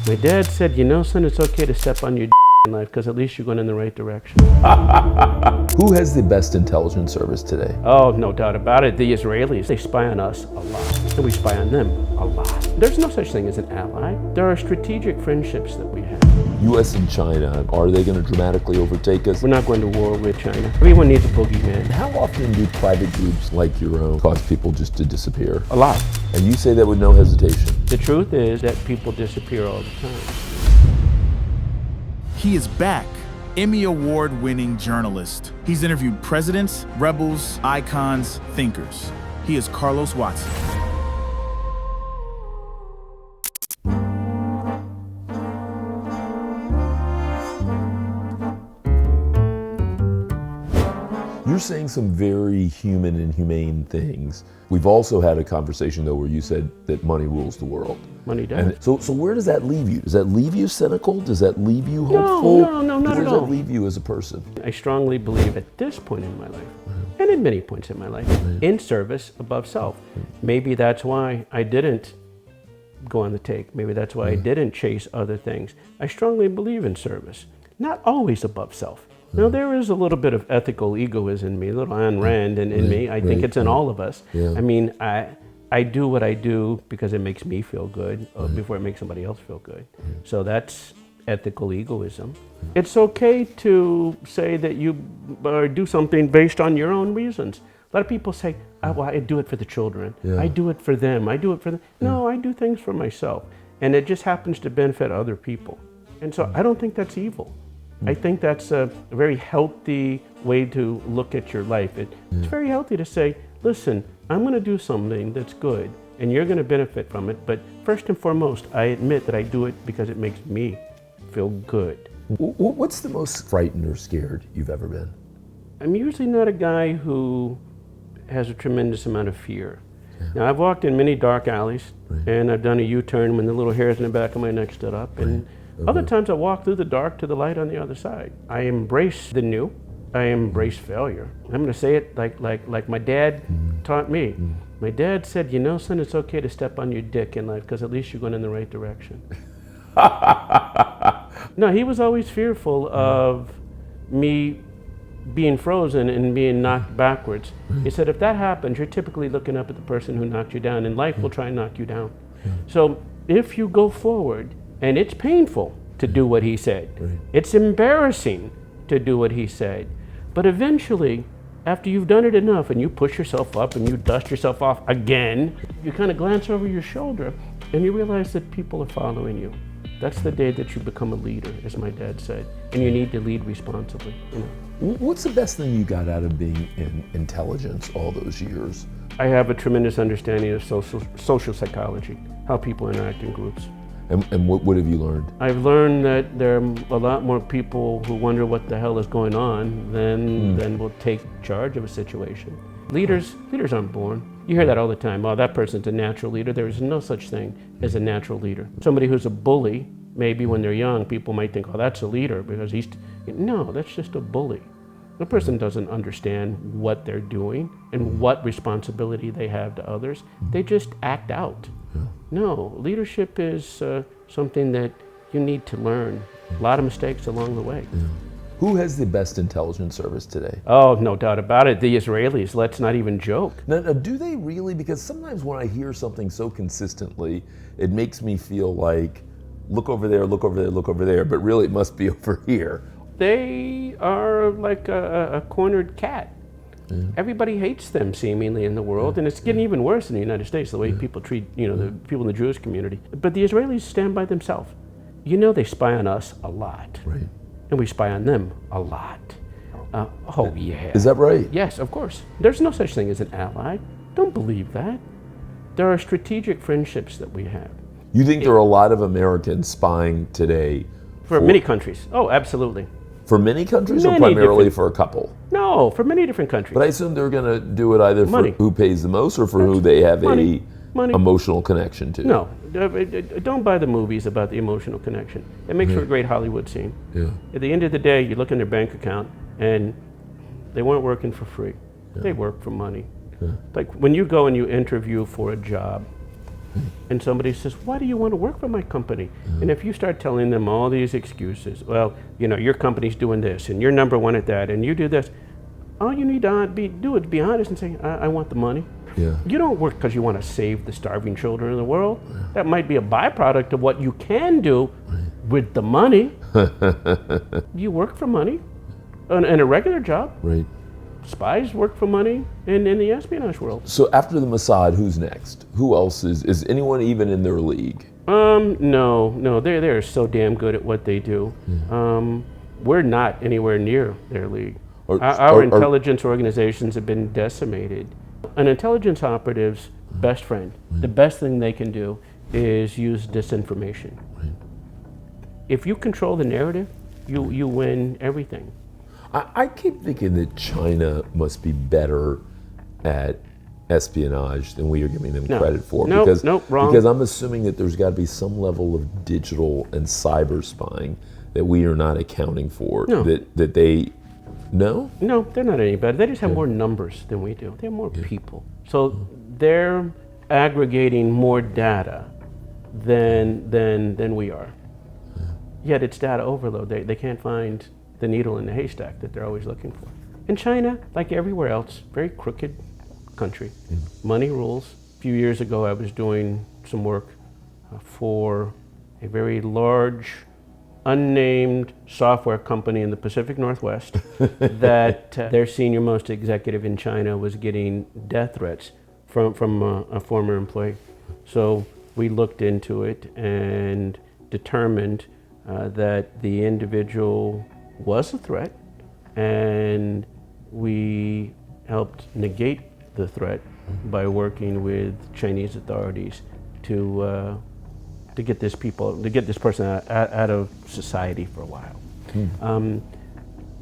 My dad said, you know, son, it's okay to step on your in life because at least you're going in the right direction. Who has the best intelligence service today? Oh, no doubt about it. The Israelis, they spy on us a lot, and we spy on them a lot. There's no such thing as an ally. There are strategic friendships that we have. U.S. and China, are they going to dramatically overtake us? We're not going to war with China. Everyone needs a boogeyman. How often do private groups like your own cause people just to disappear? A lot. And you say that with no hesitation. The truth is that people disappear all the time. He is back. Emmy Award-winning journalist. He's interviewed presidents, rebels, icons, thinkers. He is Carlos Watson. You're saying some very human and humane things. We've also had a conversation, though, where you said that money rules the world. Money does. And so where does that leave you? Does that leave you cynical? Does that leave you hopeful? No, not at all. Where does that leave you as a person? I strongly believe at this point in my life, and at many points in my life, in service above self. Maybe that's why I didn't go on the take. Maybe that's why I didn't chase other things. I strongly believe in service, not always above self. Now, there is a little bit of ethical egoism in me, a little Ayn Rand in me. I think it's in all of us. I mean, I do what I do because it makes me feel good before it makes somebody else feel good. So that's ethical egoism. It's okay to say that you do something based on your own reasons. A lot of people say, oh, well, I do it for the children. I do it for them. I do it for them. No, I do things for myself. And it just happens to benefit other people. And so I don't think that's evil. I think that's a very healthy way to look at your life. It's very healthy to say, listen, I'm going to do something that's good and you're going to benefit from it. But first and foremost, I admit that I do it because it makes me feel good. What's the most frightened or scared you've ever been? I'm usually not a guy who has a tremendous amount of fear. Now, I've walked in many dark alleys and I've done a U-turn when the little hairs in the back of my neck stood up. And other times I walk through the dark to the light on the other side. I embrace the new. I embrace failure. I'm going to say it like my dad taught me. My dad said, you know, son, it's okay to step on your dick in life because at least you're going in the right direction. No, he was always fearful of me being frozen and being knocked backwards. He said, if that happens, you're typically looking up at the person who knocked you down, and life will try and knock you down. So if you go forward, and it's painful to do what he said. It's embarrassing to do what he said. But eventually, after you've done it enough and you push yourself up and you dust yourself off again, you kind of glance over your shoulder and you realize that people are following you. That's the day that you become a leader, as my dad said, and you need to lead responsibly. You know? What's the best thing you got out of being in intelligence all those years? I have a tremendous understanding of social psychology, how people interact in groups. And what have you learned? I've learned that there are a lot more people who wonder what the hell is going on than will take charge of a situation. Leaders aren't born. You hear that all the time. Oh, that person's a natural leader. There is no such thing as a natural leader. Somebody who's a bully, maybe when they're young, people might think, oh, that's a leader because no, that's just a bully. The person doesn't understand what they're doing and what responsibility they have to others. They just act out. No, leadership is something that you need to learn. A lot of mistakes along the way. Who has the best intelligence service today? Oh, no doubt about it. The Israelis, let's not even joke. Now, do they really? Because sometimes when I hear something so consistently, it makes me feel like, look over there, look over there, look over there, but really it must be over here. They are like a cornered cat. Everybody hates them seemingly in the world, and it's getting even worse in the United States, the way people treat, the people in the Jewish community. But the Israelis stand by themselves. You know, they spy on us a lot. And we spy on them a lot. Yeah. Is that right? Yes, of course. There's no such thing as an ally. Don't believe that. There are strategic friendships that we have. You think there are a lot of Americans spying today? For many countries. Oh, absolutely. For many countries, Many or primarily different- for a couple? No, for many different countries. But I assume they're going to do it either Money. for who pays the most or for who they have Money. emotional connection to. No, don't buy the movies about the emotional connection. It makes for a great Hollywood scene. At the end of the day, you look in their bank account and they weren't working for free. They work for money. Like when you go and you interview for a job, And somebody says, why do you want to work for my company? And if you start telling them all these excuses, well, your company's doing this and you're number one at that and you do this, all you need to do is be honest and say, I want the money. Yeah. You don't work because you want to save the starving children in the world. That might be a byproduct of what you can do with the money. You work for money in a regular job. Right. Spies work for money in the espionage world. So after the Mossad, who's next? Who else is anyone even in their league? No, they're so damn good at what they do. We're not anywhere near their league. Our intelligence organizations have been decimated. An intelligence operative's best friend, the best thing they can do is use disinformation. Right. If you control the narrative, you win everything. I keep thinking that China must be better at espionage than we are giving them credit for. Wrong. Because I'm assuming that there's got to be some level of digital and cyber spying that we are not accounting for. No. That they, no? No, they're not any better. They just have more numbers than we do. They have more people. So they're aggregating more data than we are. Yet it's data overload. They can't find the needle in the haystack that they're always looking for. In China, like everywhere else, very crooked country. Money rules. A few years ago, I was doing some work for a very large, unnamed software company in the Pacific Northwest that their senior most executive in China was getting death threats from a former employee. So we looked into it and determined that the individual was a threat, and we helped negate the threat by working with Chinese authorities to get this person out of society for a while.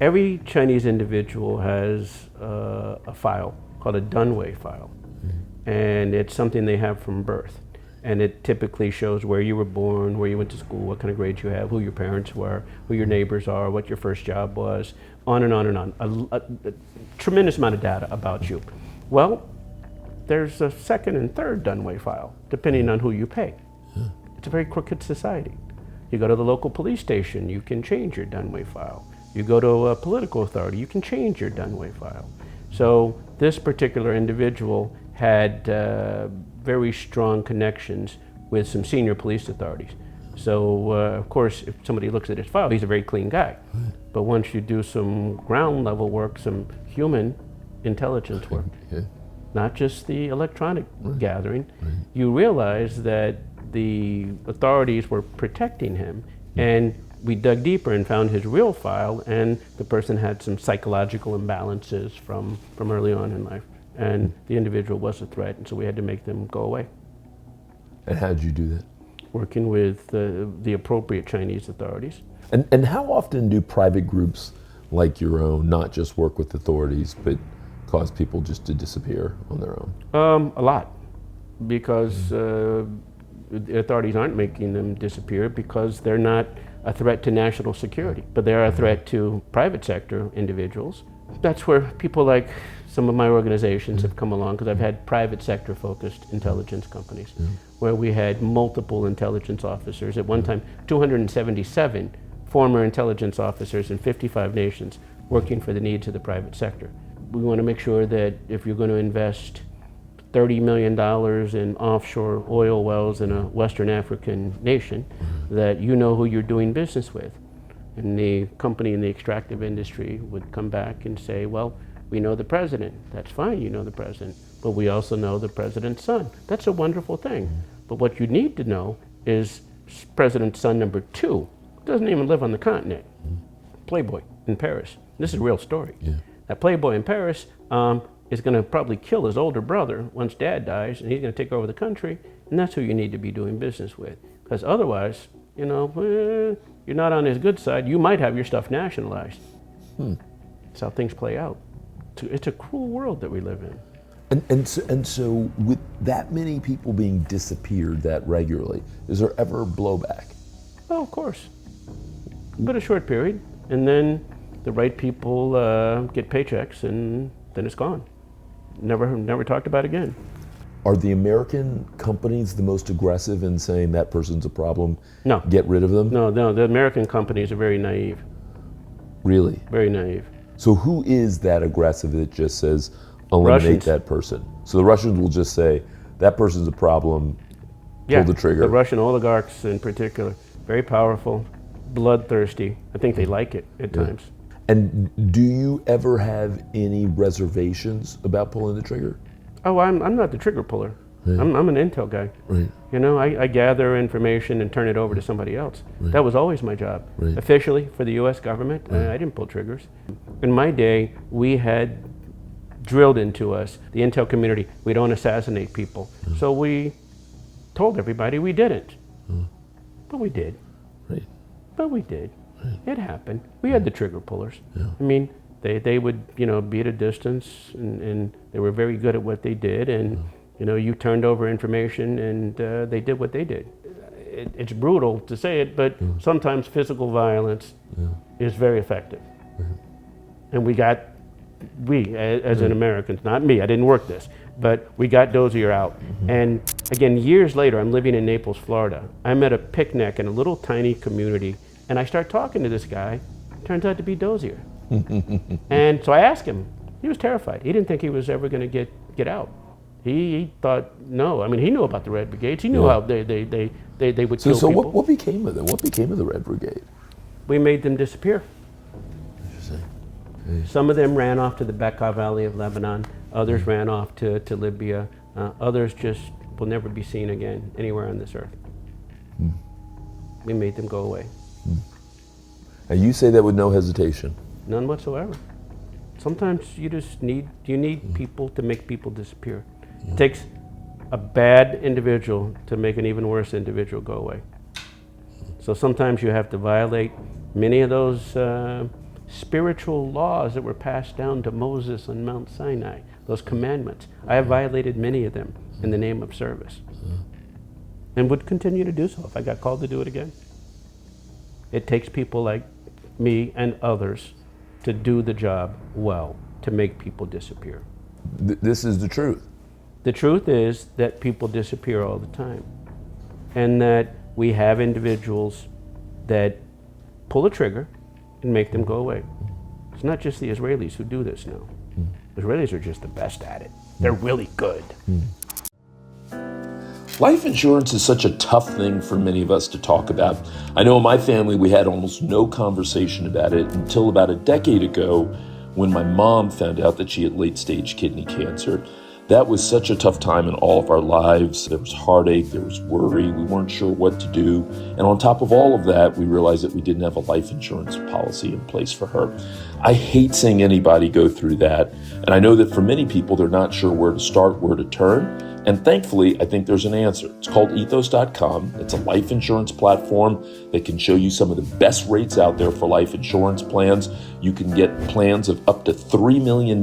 Every Chinese individual has a file called a Dunway file, and it's something they have from birth. And it typically shows where you were born, where you went to school, what kind of grades you have, who your parents were, who your neighbors are, what your first job was, on and on and on. A tremendous amount of data about you. Well, there's a second and third Dunway file, depending on who you pay. It's a very crooked society. You go to the local police station, you can change your Dunway file. You go to a political authority, you can change your Dunway file. So this particular individual had very strong connections with some senior police authorities. So of course, if somebody looks at his file, he's a very clean guy. But once you do some ground level work, some human intelligence work, not just the electronic gathering, you realize that the authorities were protecting him. And we dug deeper and found his real file, and the person had some psychological imbalances from early on in life. And the individual was a threat, and so we had to make them go away. And how did you do that? Working with the appropriate Chinese authorities. And how often do private groups like your own not just work with authorities, but cause people just to disappear on their own? A lot, because the authorities aren't making them disappear because they're not a threat to national security, but they are a threat to private sector individuals. That's where people like some of my organizations have come along, because I've had private sector focused intelligence companies where we had multiple intelligence officers. At one time, 277 former intelligence officers in 55 nations working for the needs of the private sector. We want to make sure that if you're going to invest $30 million in offshore oil wells in a Western African nation, that you know who you're doing business with. And the company in the extractive industry would come back and say, well, we know the president. That's fine, you know the president. But we also know the president's son. That's a wonderful thing. But what you need to know is president's son number 2 doesn't even live on the continent. Playboy in Paris. This is a real story. That Playboy in Paris is going to probably kill his older brother once dad dies, and he's going to take over the country, and that's who you need to be doing business with. Because otherwise, you know, you're not on his good side. You might have your stuff nationalized. That's how things play out. It's a cruel world that we live in. And so with that many people being disappeared that regularly, is there ever blowback? Oh, of course. But a short period, and then the right people get paychecks, and then it's gone. Never talked about again. Are the American companies the most aggressive in saying that person's a problem? No. Get rid of them? No, the American companies are very naive. Really? Very naive. So who is that aggressive that just says, eliminate Russians. that person? So the Russians will just say, that person's a problem, pull the trigger. The Russian oligarchs in particular, very powerful, bloodthirsty. I think they like it at times. And do you ever have any reservations about pulling the trigger? Oh, I'm not the trigger puller. Right. I'm an intel guy. Right. You know, I gather information and turn it over to somebody else. Right. That was always my job. Right. Officially, for the U.S. government, I didn't pull triggers. In my day, we had drilled into us, the intel community, we don't assassinate people. So we told everybody we didn't. But we did. Right. But we did. It happened. We had the trigger pullers. I mean, they would, you know, be at a distance, and they were very good at what they did, and you know, you turned over information, and they did what they did. It's brutal to say it, but sometimes physical violence is very effective. And we as an Americans, not me, I didn't work this, but we got Dozier out. And again, years later, I'm living in Naples, Florida. I'm at a picnic in a little tiny community, and I start talking to this guy. Turns out to be Dozier. And so I asked him. He was terrified. He didn't think he was ever going to get out. He thought, no. I mean, he knew about the Red Brigades. He knew how they would kill So people. what became of them? What became of the Red Brigade? We made them disappear. Interesting. Some of them ran off to the Bekaa Valley of Lebanon. Others ran off to Libya. Others just will never be seen again anywhere on this earth. We made them go away. And you say that with no hesitation? None whatsoever. Sometimes you just need people to make people disappear. It takes a bad individual to make an even worse individual go away. So sometimes you have to violate many of those spiritual laws that were passed down to Moses on Mount Sinai, those commandments. I have violated many of them in the name of service, and would continue to do so if I got called to do it again. It takes people like me and others to do the job well, to make people disappear. This is the truth. The truth is that people disappear all the time, and that we have individuals that pull a trigger and make them go away. It's not just the Israelis who do this now. Israelis are just the best at it. They're really good. Life insurance is such a tough thing for many of us to talk about. I know in my family we had almost no conversation about it until about a decade ago when my mom found out that she had late-stage kidney cancer. That was such a tough time in all of our lives. There was heartache, there was worry, we weren't sure what to do. And on top of all of that, we realized that we didn't have a life insurance policy in place for her. I hate seeing anybody go through that. And I know that for many people, they're not sure where to start, where to turn. And thankfully, I think there's an answer. It's called Ethos.com. It's a life insurance platform that can show you some of the best rates out there for life insurance plans. You can get plans of up to $3 million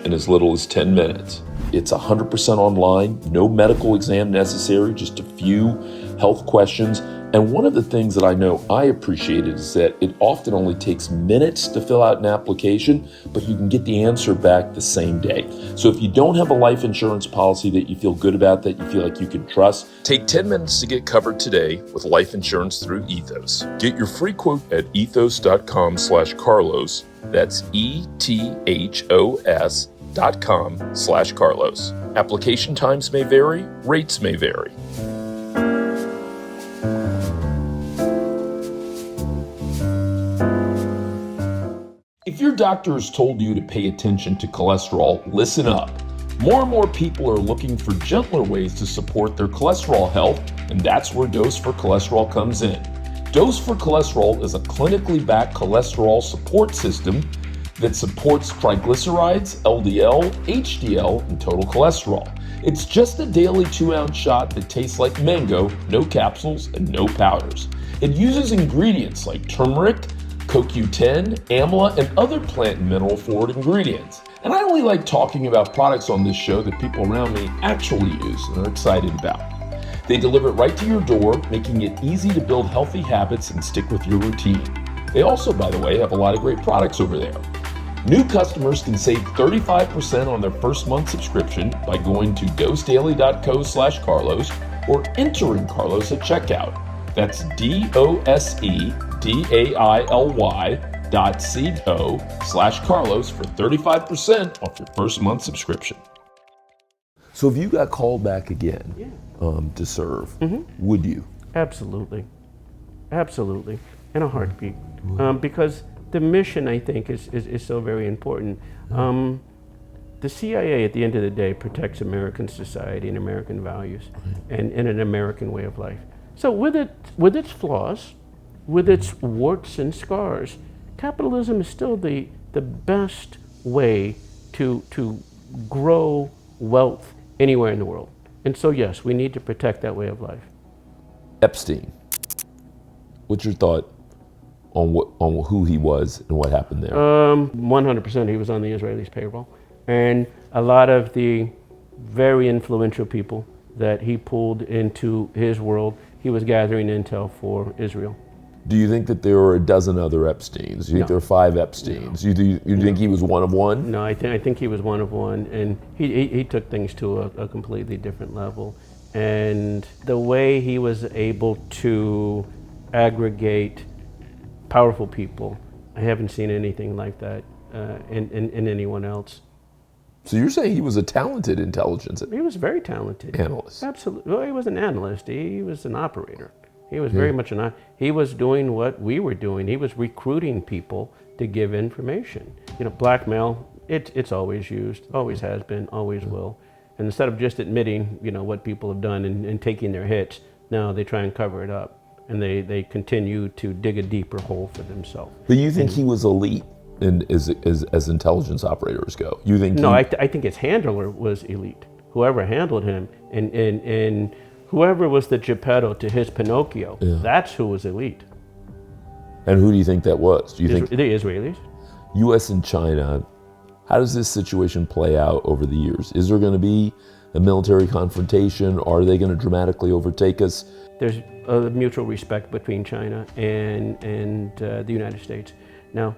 in as little as 10 minutes. It's 100% online, no medical exam necessary, just a few health questions. And one of the things that I know I appreciated is that it often only takes minutes to fill out an application, but you can get the answer back the same day. So if you don't have a life insurance policy that you feel good about, that you feel like you can trust, take 10 minutes to get covered today with life insurance through Ethos. Get your free quote at ethos.com/Carlos. That's ethos.com/Carlos. Application times may vary, rates may vary. If your doctor has told you to pay attention to cholesterol, listen up. More and more people are looking for gentler ways to support their cholesterol health, and that's where Dose for Cholesterol comes in. Dose for Cholesterol is a clinically backed cholesterol support system that supports triglycerides, LDL, HDL, and total cholesterol. It's just a daily 2-ounce shot that tastes like mango, no capsules, and no powders. It uses ingredients like turmeric, CoQ10, amla, and other plant and mineral forward ingredients. And I only like talking about products on this show that people around me actually use and are excited about. They deliver it right to your door, making it easy to build healthy habits and stick with your routine. They also, by the way, have a lot of great products over there. New customers can save 35% on their first month subscription by going to dosedaily.co/Carlos or entering Carlos at checkout. That's dosedaily.co/Carlos for 35% off your first month subscription. So if you got called back again to serve, would you? Absolutely. Absolutely. In a heartbeat. Because the mission, I think, is so very important. The CIA, at the end of the day, protects American society and American values and an American way of life. So with its flaws, with its warts and scars, capitalism is still the best way to grow wealth anywhere in the world. And so yes, we need to protect that way of life. Epstein, what's your thought on who he was and what happened there? 100% he was on the Israelis' payroll. And a lot of the very influential people that he pulled into his world, he was gathering intel for Israel. Do you think that there are a dozen other Epsteins? Do you think there are 5 Epsteins? You think he was one of one? No, I think he was one of one, and he took things to a completely different level. And the way he was able to aggregate powerful people, I haven't seen anything like that in anyone else. So you're saying he was a talented intelligence He was very talented. analyst? Absolutely. Well, he was an analyst. He was an operator. He was very much he was doing what we were doing. He was recruiting people to give information. Blackmail, it's always used, always has been, always will. And instead of just admitting, what people have done and taking their hits, now they try and cover it up. And they continue to dig a deeper hole for themselves. But you think he was elite as intelligence operators go? You think? No, I think his handler was elite. Whoever handled him and whoever was the Geppetto to his Pinocchio, that's who was elite. And who do you think that was? Do you think the Israelis? U.S. and China? How does this situation play out over the years? Is there going to be a military confrontation? Are they going to dramatically overtake us? There's a mutual respect between China and the United States. Now,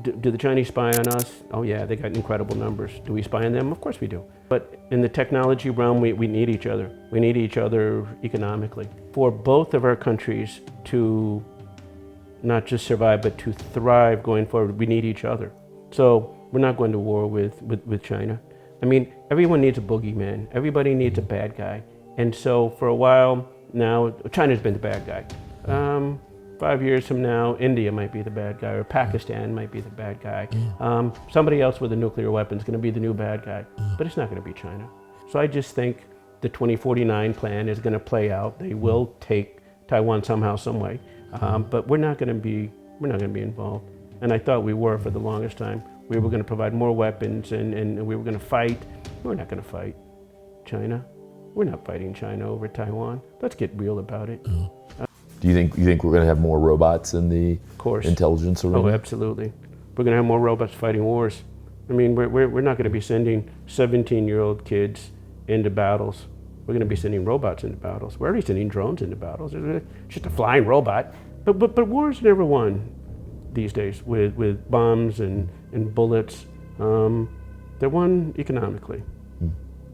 do the Chinese spy on us? Oh yeah, they got incredible numbers. Do we spy on them? Of course we do. But in the technology realm, we need each other. We need each other economically. For both of our countries to not just survive, but to thrive going forward, we need each other. So we're not going to war with China. I mean, everyone needs a boogeyman. Everybody needs a bad guy. And so for a while now, China's been the bad guy. 5 years from now, India might be the bad guy, or Pakistan might be the bad guy. Somebody else with a nuclear weapon is going to be the new bad guy, but it's not going to be China. So I just think the 2049 plan is going to play out. They will take Taiwan somehow, some way, but we're not going to be involved. And I thought we were for the longest time. We were going to provide more weapons, and we were going to fight. We're not going to fight China. We're not fighting China over Taiwan. Let's get real about it. Do you think we're going to have more robots in the intelligence arena? Oh, absolutely. We're going to have more robots fighting wars. I mean, we're not going to be sending 17-year-old kids into battles. We're going to be sending robots into battles. We're already sending drones into battles. It's just a flying robot. But wars never won these days with bombs and bullets. They're won economically.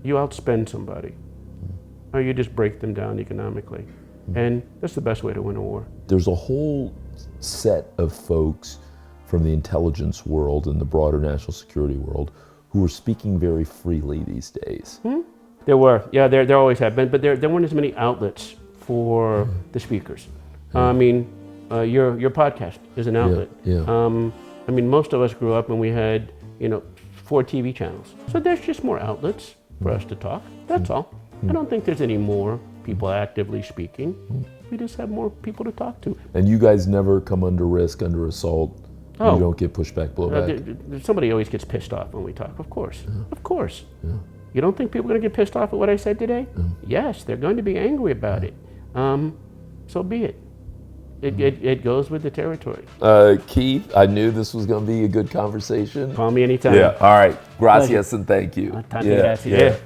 You outspend somebody, or you just break them down economically. And that's the best way to win a war. There's a whole set of folks from the intelligence world and the broader national security world who are speaking very freely these days. There were, yeah, there always have been, but there weren't as many outlets for the speakers. I mean, your podcast is an outlet. I mean, most of us grew up and we had, 4 TV channels. So there's just more outlets for us to talk, that's all. I don't think there's any more people actively speaking. We just have more people to talk to. And you guys never come under risk, under assault? You don't get pushback, blowback? Somebody always gets pissed off when we talk, of course. Of course. You don't think people are going to get pissed off at what I said today? Yes, they're going to be angry about it. So be it. It goes with the territory. Keith, I knew this was going to be a good conversation. Call me anytime. Yeah, all right. Gracias and thank you. Yeah.